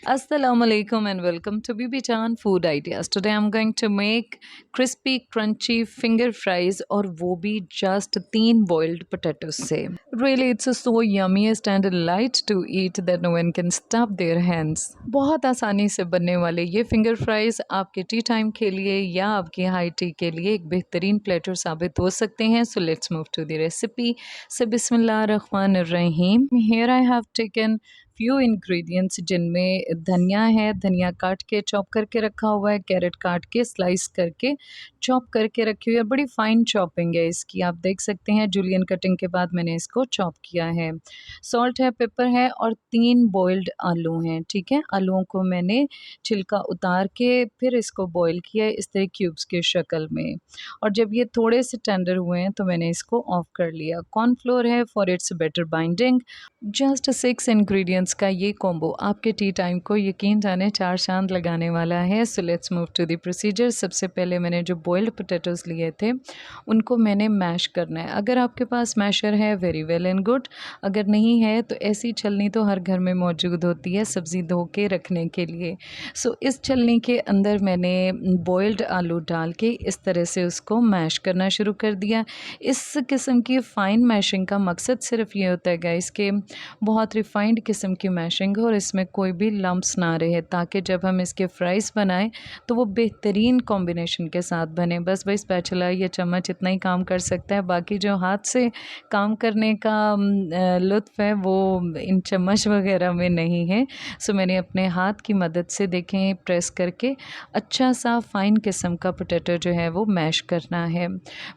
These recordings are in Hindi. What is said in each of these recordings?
Assalamu alaikum and welcome to BB Chan Food Ideas. Today I'm going to make crispy crunchy finger fries और वो भी just 3 boiled potatoes से. Really it's so yummiest and light to eat that no one can stop their hands. बहुत आसानी से बनने वाले ये फिंगर फ्राइज आपके टी टाइम के लिए या आपकी हाई टी के लिए एक बेहतरीन प्लेटर साबित हो सकते हैं. So let's move to the recipe. So Bismillahirrahmanirrahim. Here I have taken few ingredients जिनमें धनिया है, धनिया काट के चॉप करके रखा हुआ है, कैरेट काट के स्लाइस करके चॉप करके रखी हुई है, बड़ी फाइन चॉपिंग है इसकी, आप देख सकते हैं जूलियन कटिंग के बाद मैंने इसको चॉप किया है। सॉल्ट है, पेपर है और 3 बॉइल्ड आलू हैं, ठीक है। आलूओं को मैंने छिलका उतार के फिर इसको बॉईल किया है इस तरह क्यूब्स की शक्ल में, और जब ये थोड़े से टेंडर हुए हैं तो मैंने इसको ऑफ कर लिया। कॉर्नफ्लोर है for its better binding. Just 6 ingredients का ये कॉम्बो आपके टी टाइम को यकीन जाने 4 चांद लगाने वाला है। So let's move to the procedure. सबसे पहले मैंने जो बॉइल्ड पोटैटोज़ लिए थे उनको मैंने मैश करना है। अगर आपके पास मैशर है वेरी वेल एंड गुड, अगर नहीं है तो ऐसी छलनी तो हर घर में मौजूद होती है सब्ज़ी धो के रखने के लिए। सो इस छलनी के अंदर मैंने बॉइल्ड आलू डाल के इस तरह से उसको मैश करना शुरू कर दिया। इस किस्म की फ़ाइन मैशिंग का मकसद सिर्फ ये होता है गाइस कि बहुत रिफाइंड किस्म की मैशिंग हो और इसमें कोई भी लम्प्स ना रहे, ताकि जब हम इसके फ्राइज़ बनाएं तो वो बेहतरीन कॉम्बिनेशन के साथ बने। बस भाई स्पैचुला या चम्मच इतना ही काम कर सकता है, बाकी जो हाथ से काम करने का लुत्फ़ है वो इन चम्मच वगैरह में नहीं है। सो मैंने अपने हाथ की मदद से देखें प्रेस करके अच्छा सा फ़ाइन किस्म का पोटैटो जो है वो मैश करना है।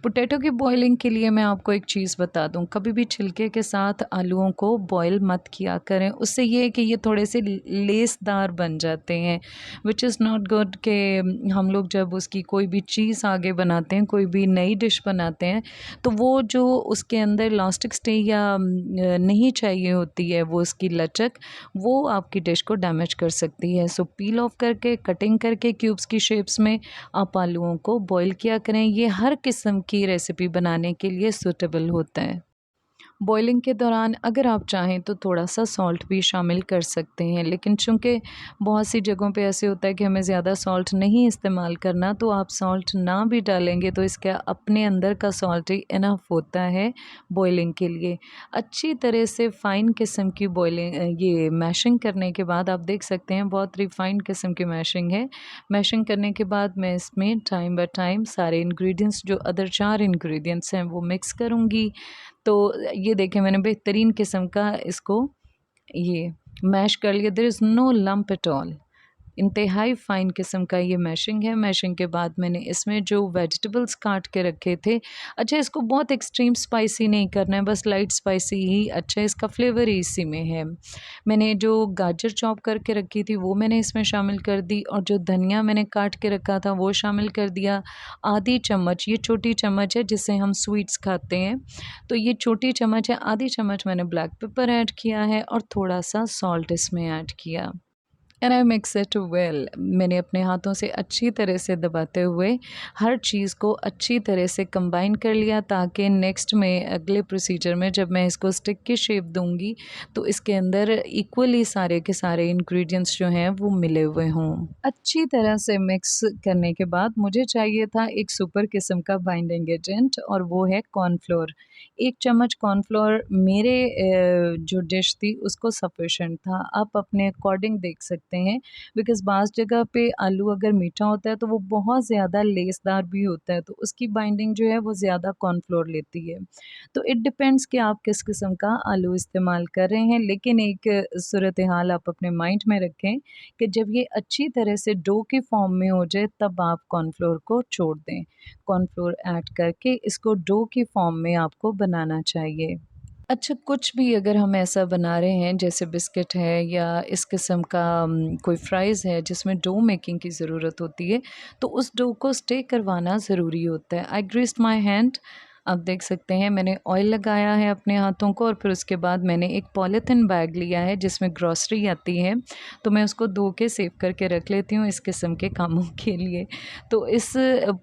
पोटैटो की बॉइलिंग के लिए मैं आपको एक चीज़ बता दूं, कभी भी छिलके के साथ आलूओं को बॉईल मत किया करें, उससे ये है कि ये थोड़े से लेसदार बन जाते हैं, विच इज़ नॉट गुड। कि हम लोग जब उसकी कोई भी चीज़ आगे बनाते हैं, कोई भी नई डिश बनाते हैं, तो वो जो उसके अंदर लास्टिक स्टे या नहीं चाहिए होती है वो उसकी लचक, वो आपकी डिश को डैमेज कर सकती है। सो पील ऑफ करके कटिंग करके क्यूब्स की शेप्स में आप आलूओं को बॉईल किया करें। ये हर किस्म की रेसिपी बनाने के लिए सूटेबल होता है। बॉइलिंग के दौरान अगर आप चाहें तो थोड़ा-सा सॉल्ट भी शामिल कर सकते हैं, लेकिन चूँकि बहुत सी जगहों पे ऐसे होता है कि हमें ज़्यादा सॉल्ट नहीं इस्तेमाल करना, तो आप सॉल्ट ना भी डालेंगे तो इसका अपने अंदर का सॉल्ट ही इनफ होता है बॉइलिंग के लिए। अच्छी तरह से फ़ाइन किस्म की ये मैशिंग करने के बाद आप देख सकते हैं बहुत रिफ़ाइंड किस्म की मैशिंग है। मैशिंग करने के बाद मैं इसमें टाइम बाय टाइम सारे इंग्रीडिएंट्स जो अदर 4 इंग्रीडिएंट्स हैं वो मिक्स करूँगी। तो ये देखें मैंने बेहतरीन किस्म का इसको ये मैश कर लिया, there is no lump at all. इंतहाई फ़ाइन किस्म का ये मैशिंग है। मैशिंग के बाद मैंने इसमें जो वेजिटेबल्स काट के रखे थे, अच्छा इसको बहुत एक्सट्रीम स्पाइसी नहीं करना है, बस लाइट स्पाइसी ही अच्छा है, इसका फ्लेवर ही इसी में है। मैंने जो गाजर चॉप करके रखी थी वो मैंने इसमें शामिल कर दी, और जो धनिया मैंने काट के रखा था वो शामिल कर दिया। आधी चम्मच, ये छोटी चम्मच है जिससे हम स्वीट्स खाते हैं, तो ये छोटी चम्मच है, आधी चम्मच मैंने ब्लैक पेपर ऐड किया है और थोड़ा-सा सॉल्ट इसमें ऐड किया। And I mix it well. मैंने अपने हाथों से अच्छी तरह से दबाते हुए हर चीज़ को अच्छी तरह से कंबाइन कर लिया, ताकि नेक्स्ट में अगले प्रोसीजर में जब मैं इसको स्टिक की शेप दूंगी तो इसके अंदर इक्वली सारे के सारे इंग्रेडिएंट्स जो हैं वो मिले हुए हों। अच्छी तरह से मिक्स करने के बाद मुझे चाहिए था एक सुपर किस्म का बाइंडिंग एजेंट, और वो है कॉर्नफ्लोर। 1 चम्मच कॉर्नफ्लोर मेरे जो डिश थी उसको सफिशिएंट था। आप अपने अकॉर्डिंग देख सकते हैं, बिकॉज़ बाज़ जगह पे आलू अगर मीठा होता है तो वो बहुत ज़्यादा लेसदार भी होता है, तो उसकी बाइंडिंग जो है वो ज़्यादा कॉर्नफ्लोर लेती है। तो इट डिपेंड्स कि आप किस किस्म का आलू इस्तेमाल कर रहे हैं, लेकिन एक सूरत-ए-हाल आप अपने माइंड में रखें कि जब ये अच्छी तरह से डो की फॉर्म में हो जाए तब आप कॉर्नफ्लोर को छोड़ दें। कॉर्नफ्लोर ऐड करके इसको डो की फॉर्म में आपको बनाना चाहिए। अच्छा, कुछ भी अगर हम ऐसा बना रहे हैं जैसे बिस्किट है या इस किस्म का कोई फ्राइज़ है जिसमें डो मेकिंग की ज़रूरत होती है, तो उस डो को स्टे करवाना ज़रूरी होता है। आई ग्रीस्ड माय हैंड आप देख सकते हैं मैंने ऑयल लगाया है अपने हाथों को और फिर उसके बाद मैंने एक पॉलीथिन बैग लिया है जिसमें ग्रॉसरी आती है, तो मैं उसको धो के सेव करके रख लेती हूँ इस किस्म के कामों के लिए। तो इस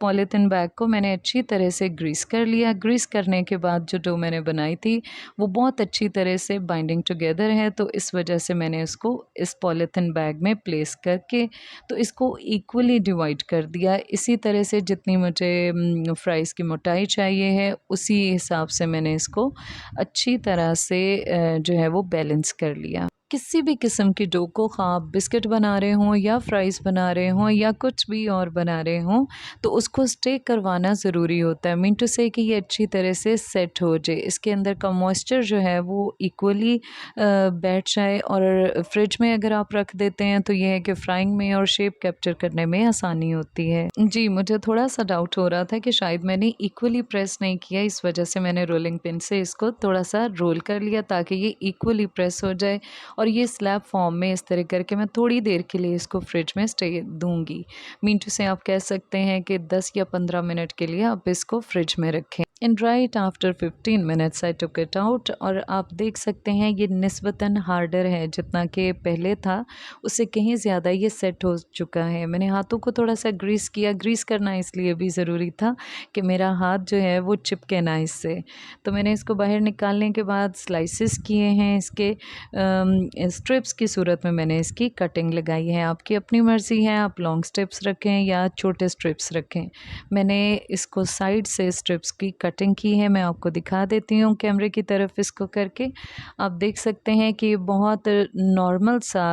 पॉलीथिन बैग को मैंने अच्छी तरह से ग्रीस कर लिया। ग्रीस करने के बाद जो डो मैंने बनाई थी वो बहुत अच्छी तरह से बाइंडिंग टुगेदर है, तो इस वजह से मैंने उसको इस पॉलीथिन बैग में प्लेस करके तो इसको इक्वली डिवाइड कर दिया। इसी तरह से जितनी मुझे फ्राइज़ की मोटाई चाहिए है उसी हिसाब से मैंने इसको अच्छी तरह से जो है वो बैलेंस कर लिया। किसी भी किस्म की डो को ख़ास आप बिस्किट बना रहे हों या फ्राइज़ बना रहे हों या कुछ भी और बना रहे हों, तो उसको स्टे करवाना ज़रूरी होता है। मीन टू से कि ये अच्छी तरह से सेट हो जाए, इसके अंदर का मॉइस्चर जो है वो इक्वली बैठ जाए। और फ्रिज में अगर आप रख देते हैं तो ये है कि फ्राइंग में और शेप कैप्चर करने में आसानी होती है। जी, मुझे थोड़ा-सा डाउट हो रहा था कि शायद मैंने इक्वली प्रेस नहीं किया, इस वजह से मैंने रोलिंग पिन से इसको थोड़ा-सा रोल कर लिया ताकि ये इक्वली प्रेस हो जाए और ये स्लैब फॉर्म में इस तरह करके मैं थोड़ी देर के लिए इसको फ्रिज में स्टे दूँगी। मीन टू से आप कह सकते हैं कि 10 या 15 मिनट के लिए आप इसको फ्रिज में रखें। And right after 15 minutes I took it out और आप देख सकते हैं ये निस्बतन हार्डर है, जितना कि पहले था उससे कहीं ज़्यादा ये सेट हो चुका है। मैंने हाथों को थोड़ा-सा ग्रीस किया, ग्रीस करना इसलिए भी ज़रूरी था कि मेरा हाथ जो है वो चिपके ना इससे। तो मैंने इसको बाहर निकालने के बाद स्लाइसेस किए हैं इसके, स्ट्रिप्स की सूरत में मैंने इसकी कटिंग लगाई है। आपकी अपनी मर्ज़ी है, आप लॉन्ग स्ट्रिप्स रखें या छोटे स्ट्रिप्स रखें। मैंने इसको साइड से स्ट्रिप्स की कटिंग की है, मैं आपको दिखा देती हूँ कैमरे की तरफ इसको करके। आप देख सकते हैं कि बहुत नॉर्मल सा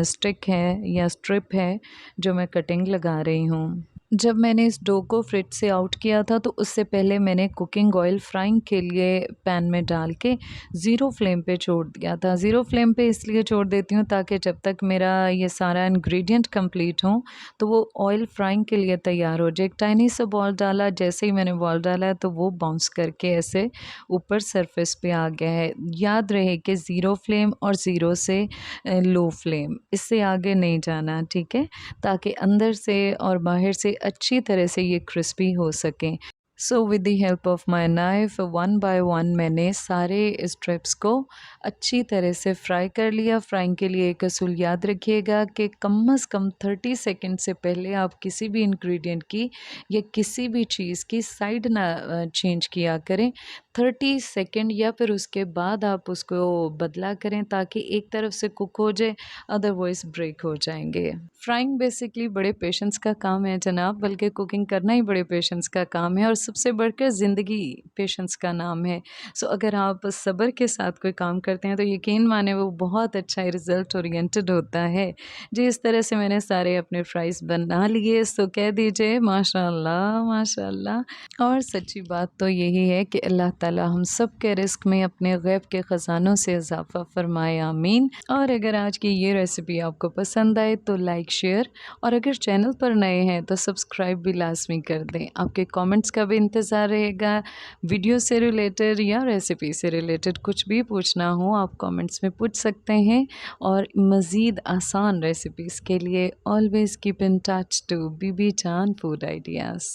स्टिक है या स्ट्रिप है जो मैं कटिंग लगा रही हूँ। जब मैंने इस डो को फ्रिज से आउट किया था तो उससे पहले मैंने कुकिंग ऑयल फ्राइंग के लिए पैन में डाल के ज़ीरो फ्लेम पे छोड़ दिया था। ज़ीरो फ्लेम पे इसलिए छोड़ देती हूँ ताकि जब तक मेरा ये सारा इंग्रेडिएंट कंप्लीट हो तो वो ऑयल फ्राइंग के लिए तैयार हो जाए। एक टाइनी सा बॉल डाला, जैसे ही मैंने बॉल डाला तो वो बाउंस करके ऐसे ऊपर सरफेस पे आ गया है। याद रहे कि ज़ीरो फ्लेम और ज़ीरो से लो फ्लेम, इससे आगे नहीं जाना, ठीक है? ताकि अंदर से और बाहर से अच्छी तरह से ये क्रिस्पी हो सकें। So with the help of my knife one by one मैंने सारे स्ट्रिप्स को अच्छी तरह से फ्राई कर लिया। फ्राइंग के लिए एक असूल याद रखिएगा कि कम से कम 30 सेकंड से पहले आप किसी भी इंग्रेडिएंट की या किसी भी चीज़ की साइड ना चेंज किया करें। 30 सेकंड या फिर उसके बाद आप उसको बदला करें ताकि एक तरफ से कुक हो जाए, अदरवाइज़ ब्रेक हो जाएंगे। फ्राइंग बेसिकली बड़े पेशेंस का काम है जनाब, बल्कि कुकिंग करना ही बड़े पेशेंस का काम है और सबसे बढ़कर ज़िंदगी पेशेंस का नाम है। सो अगर आप सब्र के साथ कोई काम करते हैं तो यकीन माने वो बहुत अच्छा रिज़ल्ट ओरिएंटेड होता है। जी, इस तरह से मैंने सारे अपने फ्राइज़ बना लिए, सो कह दीजिए माशाअल्लाह, माशाअल्लाह। और सच्ची बात तो यही है कि अल्लाह ताला हम सब के रिज़्क में अपने गैब के ख़ज़ानों से इज़ाफ़ा फ़रमाए, आमीन। और अगर आज की ये रेसिपी आपको पसंद आए तो लाइक, शेयर और अगर चैनल पर नए हैं तो सब्सक्राइब भी लाज़मी कर दें। आपके कमेंट्स का भी इंतज़ार रहेगा। वीडियो से रिलेटेड या रेसिपी से रिलेटेड कुछ भी पूछना हो आप कमेंट्स में पूछ सकते हैं। और मज़ीद आसान रेसिपीज़ के लिए always keep in touch to Bibi Jaan food ideas.